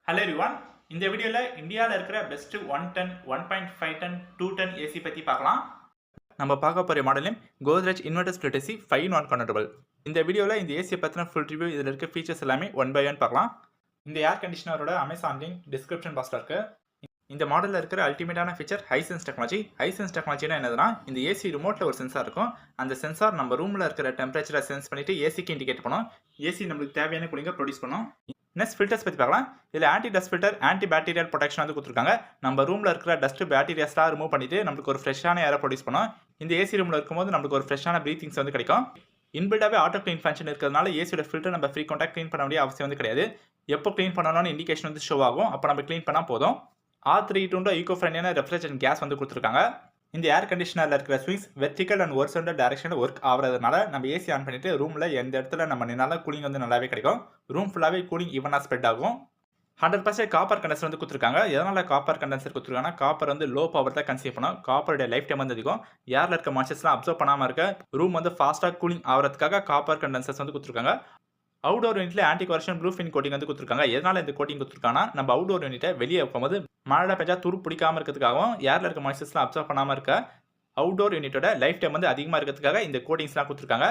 Hello everyone. இந்த வீடியோவில் இந்தியாவில் இருக்கிற பெஸ்ட் 110, 1.5 டன், 2 டன் ஏசி பற்றி பார்க்கலாம். நம்ம பார்க்க போகிற மாடலும் Godrej inverter split AC 5-in-1 convertible. இந்த வீடியோவில் இந்த ஏசியை பற்றின ஃபுல் ரிவ்யூ, இதில் இருக்க ஃபீச்சர்ஸ் எல்லாமே ஒன் பை ஒன் பார்க்கலாம். இந்த ஏர் கண்டிஷனரோட அமேசான் லிங்க் டிஸ்கிரிப்ஷன் பாக்ஸில் இருக்குது. இந்த மாடலில் இருக்கிற அல்டிமேட்டான ஃபீச்சர் ஹைசென்ஸ் டெக்னாலஜி. ஹைசென்ஸ் டெக்னாலஜினா என்னதுன்னா, இந்த ஏசி ரிமோட்டில் ஒரு சென்சார் இருக்கும். அந்த சென்சார் நம்ம ரூமில் இருக்கிற டெம்பரேச்சரை சென்ஸ் பண்ணிவிட்டு ஏசிக்கு இண்டிகேட் பண்ணும். ஏசி நம்மளுக்கு தேவையான கூலிங்கை ப்ரொடியூஸ் பண்ணும். நெக்ஸ்ட் ஃபில்டர்ஸ் பற்றி பார்க்கலாம். இதில் anti dust filter, anti bacterial protection வந்து கொடுத்துருக்காங்க. நம்ம ரூமில் இருக்கிற டஸ்ட் பேக்டீரியாஸ்லாம் ரிமூவ் பண்ணிட்டு நம்மளுக்கு ஒரு ஃப்ரெஷ்ஷான ஏரை ப்ரொடியூஸ் பண்ணும். இந்த ஏசி ரூமில் இருக்கும்போது நம்மளுக்கு ஒரு ஃப்ரெஷ்ஷான ப்ரீத்திங்ஸ் வந்து கிடைக்கும். இன்பில்டாகவே ஆட்டோ க்ளீன் ஃபங்க்ஷன் இருக்கிறதுனால ஏசியோட ஃபில்டர் நம்ம ஃப்ரீக்வெண்ட்டாக க்ளீன் பண்ண வேண்டிய அவசியம் வந்து கிடையாது. எப்போ க்ளீன் பண்ணணும்னு இண்டிகேஷன் வந்து ஷோ ஆகும். அப்போ நம்ம க்ளீன் பண்ணால் போதும். R320 ஈகோ ஃப்ரெண்ட்லியான ரெஃப்ரிஜரேஷன் கேஸ் வந்து கொடுத்துருக்காங்க. இந்த ஏர் கண்டிஷனரில் இருக்கிற ஸ்விங்ஸ் வெர்டிக்கல் அண்ட் ஹொரிசாண்டல் டைரக்ஷனில் ஒர்க் ஆகிறதுனால நம்ம ஏசி ஆன் பண்ணிட்டு ரூமில் எந்த இடத்துல நம்ம நின்னாலும் கூலிங் வந்து நல்லாவே கிடைக்கும். ரூம் ஃபுல்லாகவே கூலிங் ஈவனாக ஸ்ப்ரெட் ஆகும். 100% காப்பர் கண்டென்சர் வந்து கொடுத்துருக்காங்க. எதனால் காப்பர் கண்டென்சர் கொடுத்துருக்காங்கன்னா, காப்பர் வந்து லோ பவர் தான் கன்சியூம் பண்ணும். காப்பருடைய லைஃப் டைம் வந்து அதிகம். ஏரில் இருக்க மாய்ச்சர்ஸ்லாம் அப்சர்வ் பண்ணாமல் இருக்க ரூம் வந்து ஃபாஸ்ட்டாக கூலிங் ஆகிறதுக்காக காப்பர் கண்டென்சர்ஸ் வந்து கொடுத்துருக்காங்க. அவுடோர் யூனிட்ல anti corrosion blue fin coating வந்து கொடுத்துருக்காங்க. எதனால இந்த கோட்டிங் கொடுத்துருக்காங்கன்னா, நம்ம அவுடோர் யூனிட்டை வெளியே வைக்கும்போது மழை பெஞ்சா துரு பிடிக்காம இருக்கிறதுக்காகவும் ஏரில் இருக்க மாய்ச்சர்ஸ்லாம் அப்சர்வ் பண்ணாமல் இருக்க அவுடோர் யூனிட்டோட லைஃப் டைம் வந்து அதிகமாக இருக்கிறதுக்காக இந்த கோட்டிங்ஸ்லாம் கொடுத்துருக்காங்க.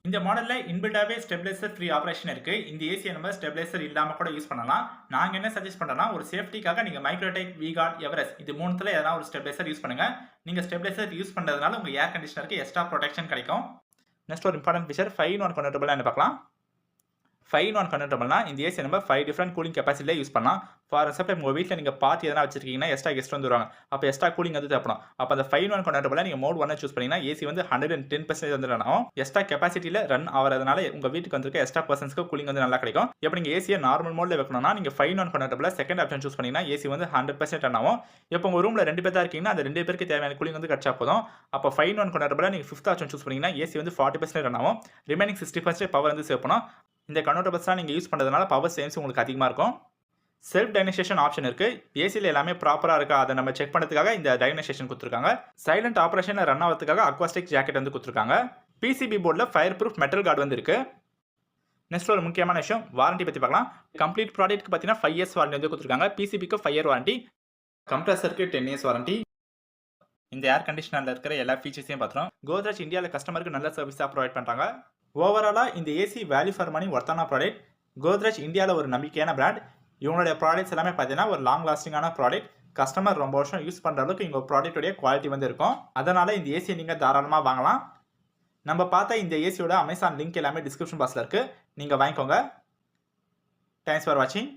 இந்த மாடலில் இன்பில்டாகவே ஸ்டெபிலைசர் ஃப்ரீ ஆப்ரேஷன் இருக்குது. இந்த ஏசியை நம்ம ஸ்டெபிலைசர் இல்லாமல் கூட யூஸ் பண்ணலாம். நாங்கள் என்ன சஜஸ்ட் பண்ணுறோன்னா, ஒரு சேஃப்டிக்காக நீங்கள் மைக்ரோடெக், விகார்ட், எவரெஸ்ட் இது மூணுத்தில் எதனா ஒரு ஸ்டெபிலைசர் யூஸ் பண்ணுங்கள். நீங்கள் ஸ்டெபிலைசர் யூஸ் பண்ணுறதுனால உங்கள் ஏர் கண்டிஷனருக்கு எக்ஸ்ட்ரா ப்ரொடெக்ஷன் கிடைக்கும். நெக்ஸ்ட் ஒரு இம்பார்ட்டன்ட் ஃபீச்சர் 5-in-1 கன்வெர்ட்டபிள் என்ன பார்க்கலாம். 5-in-1 கன்வெர்ட்டபிள்னா இந்த ஏசி நம்ம 5 டிஃப்ரெண்ட் கூலிங் கெப்பாசிட்டியில் யூஸ் பண்ணலாம். ஃபார் எக்ஸாம்பிள் உங்கள் வீட்டில் நீங்கள் பார்ட்டி எதனா வச்சிருக்கீங்கன்னா எக்ஸ்ட்ரா கெஸ்ட் வந்து வருவாங்க. அப்போ எக்ஸ்ட்ரா கூலிங் வந்து தேவைப்படும். அப்போ அந்த 5-in-1 கன்வெர்ட்டபிளை நீங்கள் மோட் 1 சூஸ் பண்ணிங்கன்னா ஏசி வந்து 110% வந்து ரன் ஆகும். எக்ஸ்ட்ரா கெப்பாசிட்டியில் ரன் ஆகிறதுனால உங்கள் வீட்டுக்கு வந்துருக்க எக்ஸ்ட்ரா பர்சன்ஸ்க்கு கூலிங் வந்து நல்லா கிடைக்கும். இப்போ நீங்கள் ஏசியை நார்மல் மோடில் வைக்கணும்னா நீங்கள் 5-in-1 கன்வெர்ட்டபிளை செகண்ட் ஆப்ஷன் சூஸ் பண்ணிங்கன்னா ஏசி வந்து 100% ரன் ஆகும். இப்போ உங்கள் ரூமில் 2 பேர் தான் இருக்கீங்கன்னா அந்த 2 பேருக்கு தேவையான கூலிங் வந்து கிடைச்சா போதும். அப்போ 5-in-1 கன்வெர்ட்டபிளை நீங்கள் 5th ஆப்ஷன் சூஸ் பண்ணிங்கன்னா ஏசி வந்து 40% ரன் ஆகும். ரிமைனிங் 60% பவர் வந்து சேவ் பண்ணும். இந்த கன்வெர்ட்டபிள்ஸ்லாம் நீங்கள் யூஸ் பண்ணுறதுனால பவர் சேவ்ஸ் உங்களுக்கு அதிகமாக இருக்கும். செல்ஃப் டைனசேஷன் ஆப்ஷன் இருக்குது. ஏசியில் எல்லாமே ப்ராப்பராக இருக்கா அதை நம்ம செக் பண்ணுறதுக்காக இந்த டைனசேஷன் கொடுத்துருக்காங்க. சைலண்ட் ஆப்ரேஷனில் ரன் ஆகிறதுக்காக அக்வாஸ்டிக் ஜாக்கெட் வந்து கொடுத்துருக்காங்க. பிசிபி போர்டில் ஃபயர் ப்ரூஃப் மெட்டல் கார்டு வந்து இருக்குது. நெக்ஸ்ட் ஒரு முக்கியமான விஷயம் வாரண்டி பற்றி பார்க்கலாம். கம்ப்ளீட் ப்ராடக்ட்க்கு பார்த்தீங்கன்னா 5 years வாரண்டி வந்து கொடுத்துருக்காங்க. பிசிபிக்கு 5 year வாரண்டி, கம்ப்ரஸருக்கு 10 years வாரண்டி. இந்த ஏர் கண்டிஷனரில் இருக்கிற எல்லா ஃபீச்சர்ஸையும் பார்த்துரும். கோத்ரெஜ் இந்தியாவில் கஸ்டமருக்கு நல்ல சர்வீஸாக ப்ரொவைட் பண்ணுறாங்க. ஓவராலாக இந்த ஏசி வேல்யூ ஃபார் மணி ஒர்த்தான ப்ராடக்ட். கோத்ரெஜ் இந்தியாவில் ஒரு நம்பிக்கையான பிராண்ட். இவங்களுடைய ப்ராடக்ட்ஸ் எல்லாமே பார்த்தீங்கன்னா ஒரு லாங் லாஸ்டிங்கான ப்ராடக்ட். கஸ்டமர் ரொம்ப வருஷம் யூஸ் பண்ணுற அளவுக்கு இவங்க ப்ராடக்ட்டுடைய குவாலிட்டி வந்து இருக்கும். அதனால் இந்த ஏசியை நீங்கள் தாராளமாக வாங்கலாம். நம்ம பார்த்த இந்த ஏசியோட அமேசான் லிங்க் எல்லாமே டிஸ்கிரிப்ஷன் பாக்ஸில் இருக்குது. நீங்கள் வாங்கிக்கோங்க. தேங்க்ஸ் ஃபார் வாட்சிங்.